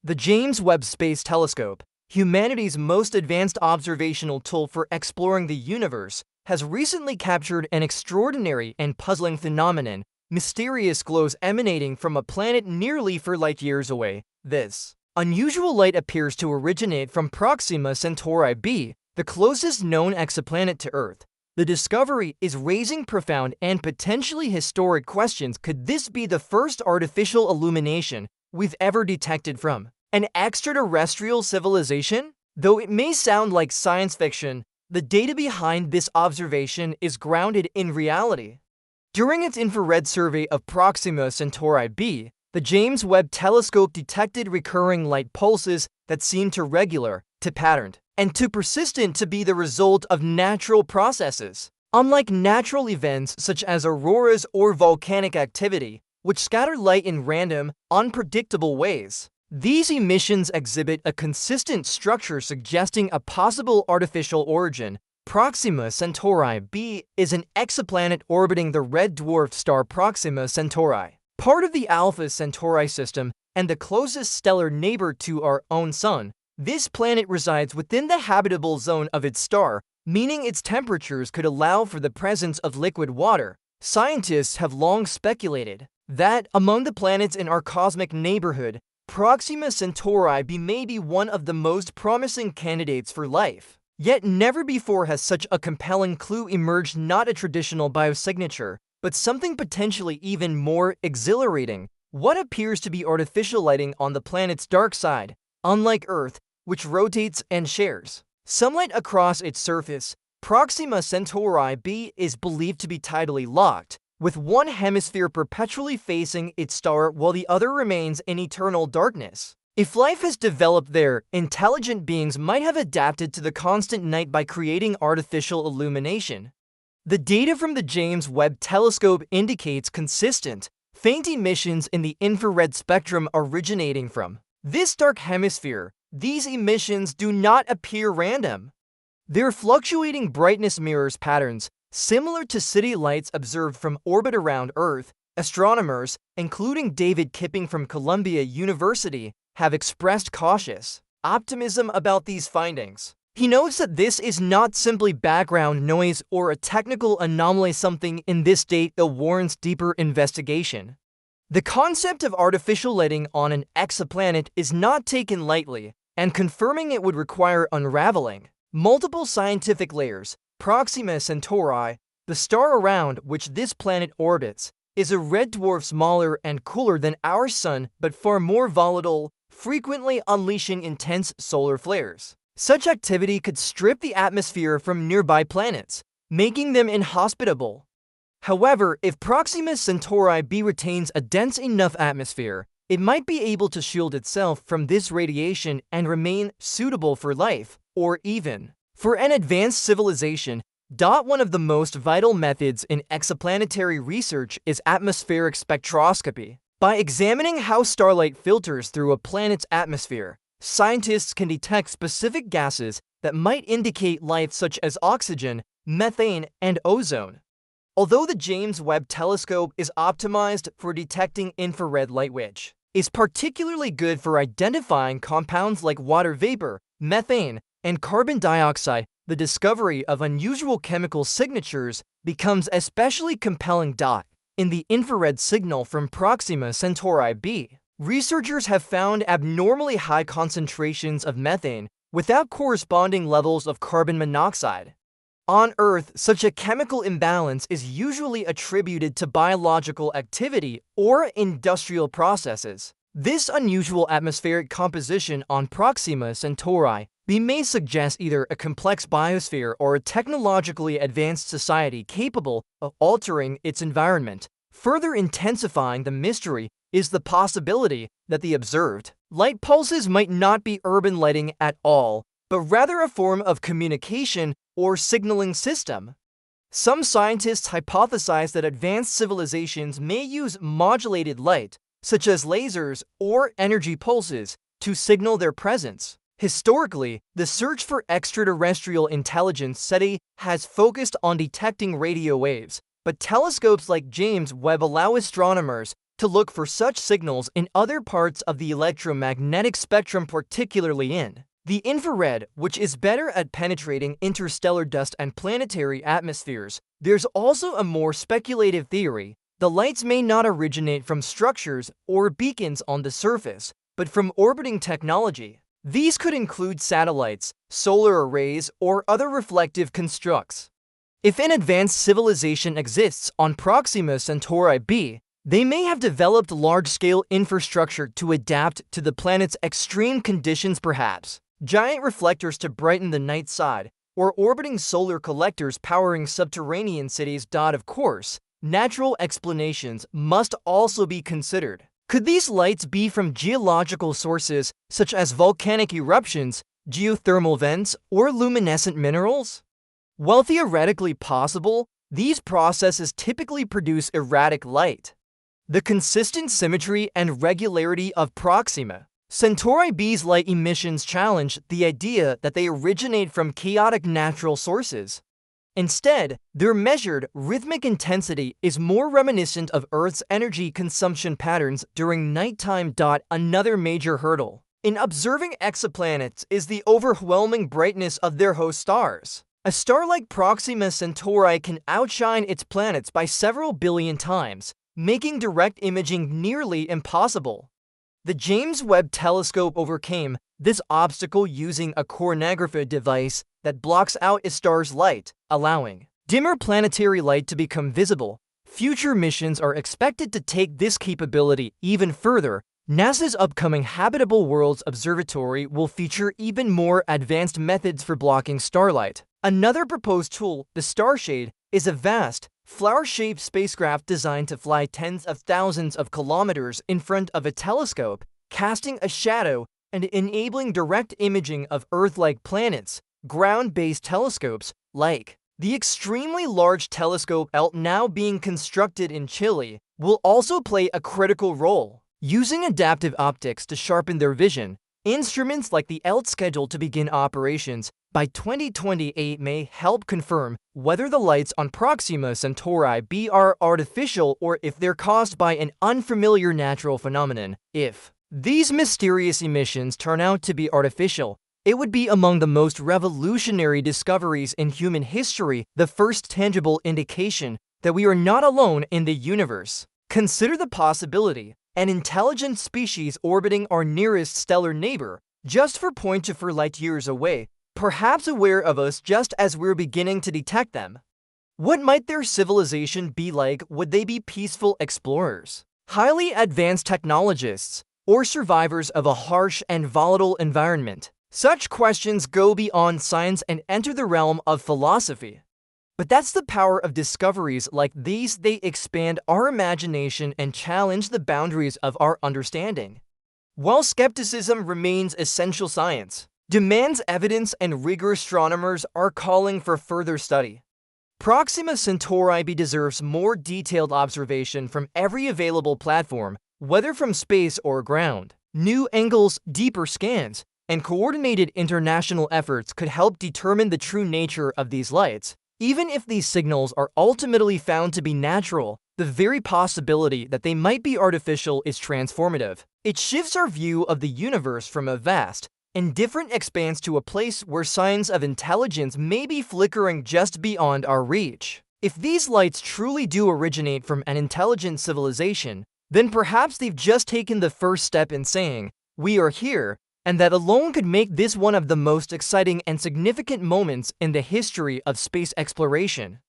The James Webb Space Telescope, humanity's most advanced observational tool for exploring the universe, has recently captured an extraordinary and puzzling phenomenon: mysterious glows emanating from a planet nearly 4 light-years away. This unusual light appears to originate from Proxima Centauri b, the closest known exoplanet to Earth. The discovery is raising profound and potentially historic questions. Could this be the first artificial illumination we've ever detected from an extraterrestrial civilization? Though it may sound like science fiction, the data behind this observation is grounded in reality. During its infrared survey of Proxima Centauri b, the James Webb Telescope detected recurring light pulses that seemed to regular, to patterned, and too persistent to be the result of natural processes. Unlike natural events such as auroras or volcanic activity, which scatter light in random, unpredictable ways, these emissions exhibit a consistent structure suggesting a possible artificial origin. Proxima Centauri b is an exoplanet orbiting the red dwarf star Proxima Centauri, part of the Alpha Centauri system and the closest stellar neighbor to our own Sun. This planet resides within the habitable zone of its star, meaning its temperatures could allow for the presence of liquid water. Scientists have long speculated that, among the planets in our cosmic neighborhood, Proxima Centauri b may be one of the most promising candidates for life. Yet never before has such a compelling clue emerged: not a traditional biosignature, but something potentially even more exhilarating: what appears to be artificial lighting on the planet's dark side. Unlike Earth, which rotates and shares sunlight across its surface, Proxima Centauri b is believed to be tidally locked, with one hemisphere perpetually facing its star while the other remains in eternal darkness. If life has developed there, intelligent beings might have adapted to the constant night by creating artificial illumination. The data from the James Webb Telescope indicates consistent, faint emissions in the infrared spectrum originating from this dark hemisphere. These emissions do not appear random. Their fluctuating brightness mirrors patterns similar to city lights observed from orbit around Earth. Astronomers, including David Kipping from Columbia University, have expressed cautious optimism about these findings. He notes that this is not simply background noise or a technical anomaly. Something in this data warrants deeper investigation. The concept of artificial lighting on an exoplanet is not taken lightly, and confirming it would require unraveling multiple scientific layers. Proxima Centauri, the star around which this planet orbits, is a red dwarf smaller and cooler than our Sun, but far more volatile, frequently unleashing intense solar flares. Such activity could strip the atmosphere from nearby planets, making them inhospitable. However, if Proxima Centauri b retains a dense enough atmosphere, it might be able to shield itself from this radiation and remain suitable for life, or even for an advanced civilization. One of the most vital methods in exoplanetary research is atmospheric spectroscopy. By examining how starlight filters through a planet's atmosphere, scientists can detect specific gases that might indicate life, such as oxygen, methane, and ozone. Although the James Webb Telescope is optimized for detecting infrared light, which is particularly good for identifying compounds like water vapor, methane, and carbon dioxide, the discovery of unusual chemical signatures becomes especially compelling. In the infrared signal from Proxima Centauri b, researchers have found abnormally high concentrations of methane without corresponding levels of carbon monoxide. On Earth, such a chemical imbalance is usually attributed to biological activity or industrial processes. This unusual atmospheric composition on Proxima Centauri b may suggest either a complex biosphere or a technologically advanced society capable of altering its environment. Further intensifying the mystery is the possibility that the observed light pulses might not be urban lighting at all, but rather a form of communication or signaling system. Some scientists hypothesize that advanced civilizations may use modulated light, such as lasers or energy pulses, to signal their presence. Historically, the search for extraterrestrial intelligence SETI has focused on detecting radio waves, but telescopes like James Webb allow astronomers to to look for such signals in other parts of the electromagnetic spectrum, particularly in the infrared, which is better at penetrating interstellar dust and planetary atmospheres. There's also a more speculative theory. The lights may not originate from structures or beacons on the surface, but from orbiting technology. These could include satellites, solar arrays, or other reflective constructs. If an advanced civilization exists on Proxima Centauri b, they may have developed large-scale infrastructure to adapt to the planet's extreme conditions, perhaps giant reflectors to brighten the night side, or orbiting solar collectors powering subterranean cities. Of course, natural explanations must also be considered. Could these lights be from geological sources such as volcanic eruptions, geothermal vents, or luminescent minerals? While theoretically possible, these processes typically produce erratic light. The consistent symmetry and regularity of Proxima Centauri b's light emissions challenge the idea that they originate from chaotic natural sources. Instead, their measured, rhythmic intensity is more reminiscent of Earth's energy consumption patterns during nighttime. Another major hurdle in observing exoplanets is the overwhelming brightness of their host stars. A star like Proxima Centauri can outshine its planets by several billion times, making direct imaging nearly impossible. The James Webb Telescope overcame this obstacle using a coronagraphy device that blocks out a star's light, allowing dimmer planetary light to become visible. Future missions are expected to take this capability even further. NASA's upcoming Habitable Worlds Observatory will feature even more advanced methods for blocking starlight. Another proposed tool, the Starshade, is a vast, flower-shaped spacecraft designed to fly tens of thousands of kilometers in front of a telescope, casting a shadow and enabling direct imaging of Earth-like planets. Ground-based telescopes, like the extremely large telescope ELT now being constructed in Chile, will also play a critical role. Using adaptive optics to sharpen their vision, instruments like the ELT scheduled to begin operations by 2028 may help confirm whether the lights on Proxima Centauri b are artificial or if they're caused by an unfamiliar natural phenomenon. If these mysterious emissions turn out to be artificial, it would be among the most revolutionary discoveries in human history, the first tangible indication that we are not alone in the universe. Consider the possibility an intelligent species orbiting our nearest stellar neighbor, just 4.4 light-years away, perhaps aware of us just as we're beginning to detect them. What might their civilization be like? Would they be peaceful explorers, highly advanced technologists, or survivors of a harsh and volatile environment? Such questions go beyond science and enter the realm of philosophy. But that's the power of discoveries like these. They expand our imagination and challenge the boundaries of our understanding. While skepticism remains essential, science demands evidence, and rigorous astronomers are calling for further study. Proxima Centauri b deserves more detailed observation from every available platform, whether from space or ground. New angles, deeper scans, and coordinated international efforts could help determine the true nature of these lights. Even if these signals are ultimately found to be natural, the very possibility that they might be artificial is transformative. It shifts our view of the universe from a vast, indifferent expanse to a place where signs of intelligence may be flickering just beyond our reach. If these lights truly do originate from an intelligent civilization, then perhaps they've just taken the first step in saying, "We are here," and that alone could make this one of the most exciting and significant moments in the history of space exploration.